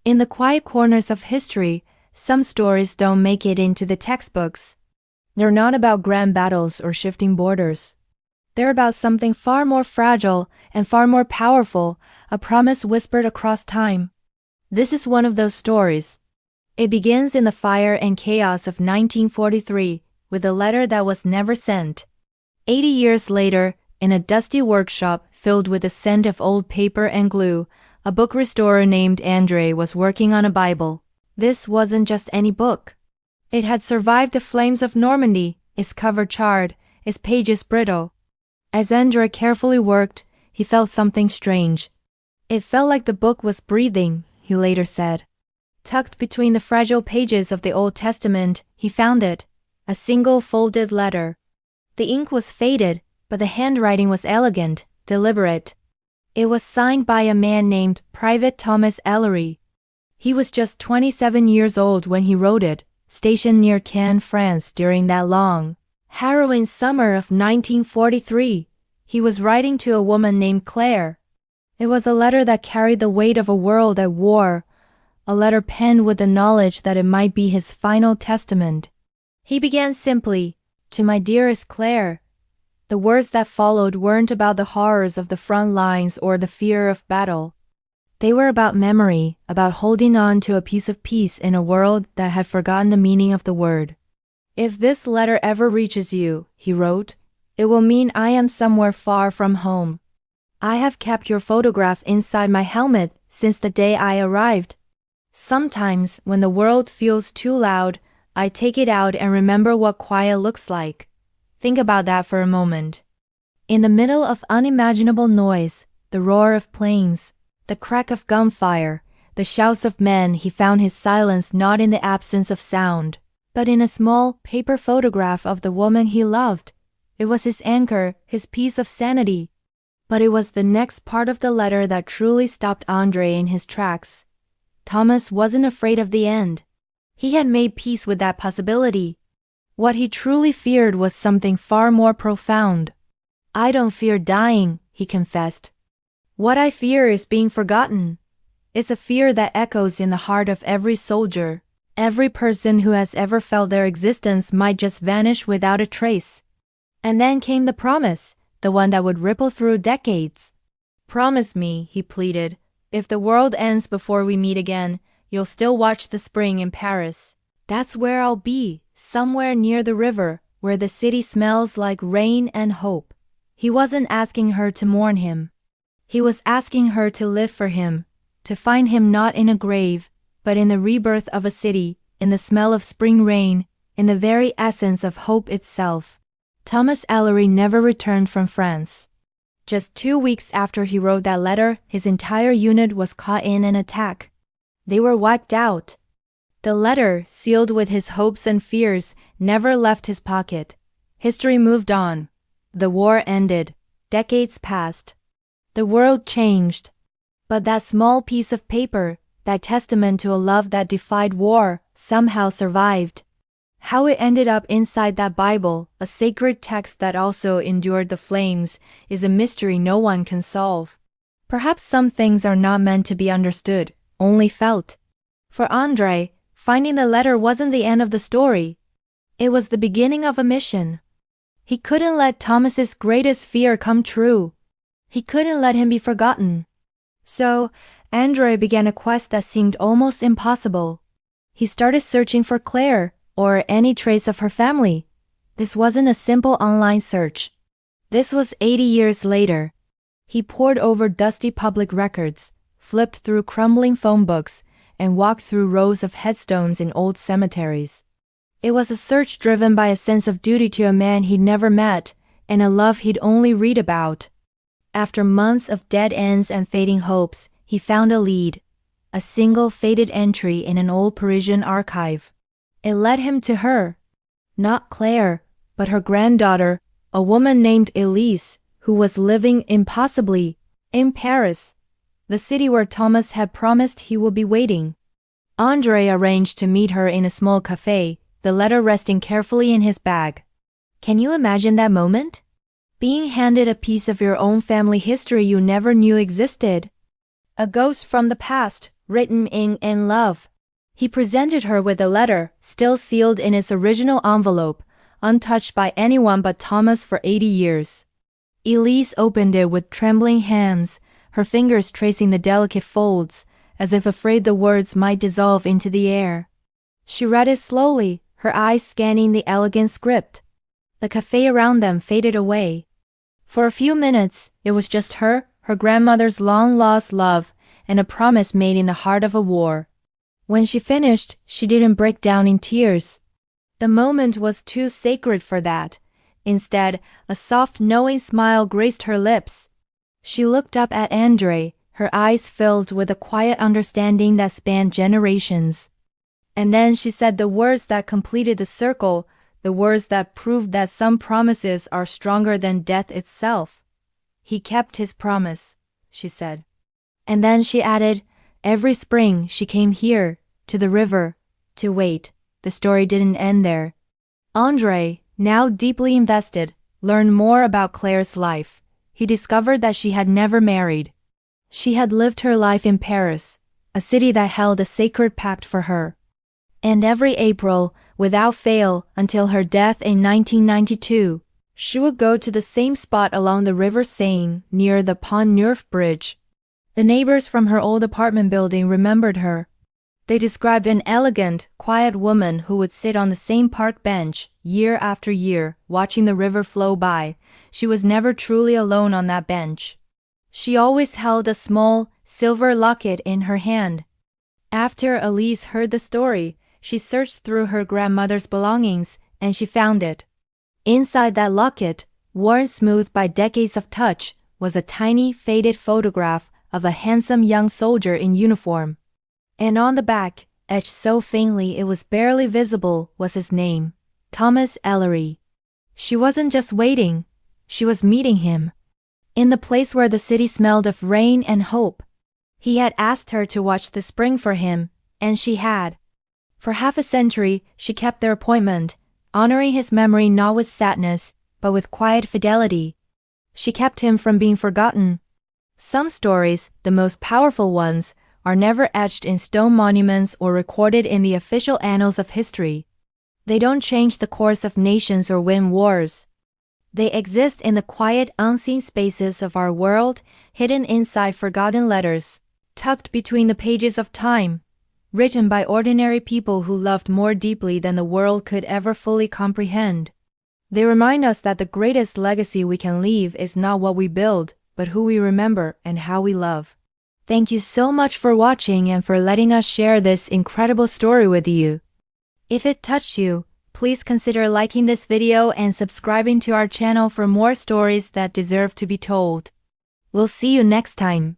In the quiet corners of history, some stories don't make it into the textbooks. They're not about grand battles or shifting borders. They're about something far more fragile and far more powerful, a promise whispered across time. This is one of those stories. It begins in the fire and chaos of 1943 with a letter that was never sent. 80 years later, in a dusty workshop filled with the scent of old paper and glue, a book restorer named Andre was working on a Bible. This wasn't just any book. It had survived the flames of Normandy, its cover charred, its pages brittle. As Andre carefully worked, he felt something strange. It felt like the book was breathing, he later said. Tucked between the fragile pages of the Old Testament, he found it, a single folded letter. The ink was faded, but the handwriting was elegant, deliberate. It was signed by a man named Private Thomas Ellery. He was just 27 years old when he wrote it, stationed near Caen, France during that long, harrowing summer of 1943. He was writing to a woman named Claire. It was a letter that carried the weight of a world at war, a letter penned with the knowledge that it might be his final testament. He began simply, "To my dearest Claire." The words that followed weren't about the horrors of the front lines or the fear of battle. They were about memory, about holding on to a piece of peace in a world that had forgotten the meaning of the word. "If this letter ever reaches you," he wrote, "it will mean I am somewhere far from home. I have kept your photograph inside my helmet since the day I arrived. Sometimes, when the world feels too loud, I take it out and remember what quiet looks like. Think about that for a moment. In the middle of unimaginable noise, the roar of planes, the crack of gunfire, the shouts of men, he found his silence not in the absence of sound, but in a small paper photograph of the woman he loved. It was his anchor, his piece of sanity. But it was the next part of the letter that truly stopped Andre in his tracks. Thomas wasn't afraid of the end. He had made peace with that possibility. What he truly feared was something far more profound. "I don't fear dying," he confessed. "What I fear is being forgotten." It's a fear that echoes in the heart of every soldier. Every person who has ever felt their existence might just vanish without a trace. And then came the promise, the one that would ripple through decades. "Promise me," he pleaded, "if the world ends before we meet again, you'll still watch the spring in Paris. That's where I'll be, somewhere near the river, where the city smells like rain and hope." He wasn't asking her to mourn him. He was asking her to live for him, to find him not in a grave, but in the rebirth of a city, in the smell of spring rain, in the very essence of hope itself. Thomas Ellery never returned from France. Just 2 weeks after he wrote that letter, his entire unit was caught in an attack. They were wiped out. The letter, sealed with his hopes and fears, never left his pocket. History moved on. The war ended. Decades passed. The world changed. But that small piece of paper, that testament to a love that defied war, somehow survived. How it ended up inside that Bible, a sacred text that also endured the flames, is a mystery no one can solve. Perhaps some things are not meant to be understood, only felt. For Andre, finding the letter wasn't the end of the story. It was the beginning of a mission. He couldn't let Thomas's greatest fear come true. He couldn't let him be forgotten. So, Andre began a quest that seemed almost impossible. He started searching for Claire, or any trace of her family. This wasn't a simple online search. This was 80 years later. He pored over dusty public records, flipped through crumbling phone books, and walked through rows of headstones in old cemeteries. It was a search driven by a sense of duty to a man he'd never met, and a love he'd only read about. After months of dead ends and fading hopes, he found a lead. A single faded entry in an old Parisian archive. It led him to her. Not Claire, but her granddaughter, a woman named Elise, who was living impossibly in Paris, the city where Thomas had promised he would be waiting. Andre arranged to meet her in a small cafe, the letter resting carefully in his bag. Can you imagine that moment? Being handed a piece of your own family history you never knew existed. A ghost from the past, written in love. He presented her with a letter, still sealed in its original envelope, untouched by anyone but Thomas for 80 years. Elise opened it with trembling hands, her fingers tracing the delicate folds, as if afraid the words might dissolve into the air. She read it slowly, her eyes scanning the elegant script. The cafe around them faded away. For a few minutes, it was just her grandmother's long-lost love, and a promise made in the heart of a war. When she finished, she didn't break down in tears. The moment was too sacred for that. Instead, a soft, knowing smile graced her lips. She looked up at Andre, her eyes filled with a quiet understanding that spanned generations. And then she said the words that completed the circle, the words that proved that some promises are stronger than death itself. "He kept his promise," she said. And then she added, "Every spring she came here, to the river, to wait." The story didn't end there. Andre, now deeply invested, learned more about Claire's life. He discovered that she had never married. She had lived her life in Paris, a city that held a sacred pact for her. And every April, without fail, until her death in 1992, she would go to the same spot along the River Seine, near the Pont Neuf bridge. The neighbors from her old apartment building remembered her. They described an elegant, quiet woman who would sit on the same park bench, year after year, watching the river flow by. She was never truly alone on that bench. She always held a small, silver locket in her hand. After Elise heard the story, she searched through her grandmother's belongings, and she found it. Inside that locket, worn smooth by decades of touch, was a tiny, faded photograph of a handsome young soldier in uniform. And on the back, etched so faintly it was barely visible, was his name, Thomas Ellery. She wasn't just waiting, she was meeting him. In the place where the city smelled of rain and hope. He had asked her to watch the spring for him, and she had. For half a century, she kept their appointment, honoring his memory not with sadness, but with quiet fidelity. She kept him from being forgotten. Some stories, the most powerful ones, are never etched in stone monuments or recorded in the official annals of history. They don't change the course of nations or win wars. They exist in the quiet, unseen spaces of our world, hidden inside forgotten letters, tucked between the pages of time, written by ordinary people who loved more deeply than the world could ever fully comprehend. They remind us that the greatest legacy we can leave is not what we build, but who we remember and how we love. Thank you so much for watching and for letting us share this incredible story with you. If it touched you, please consider liking this video and subscribing to our channel for more stories that deserve to be told. We'll see you next time.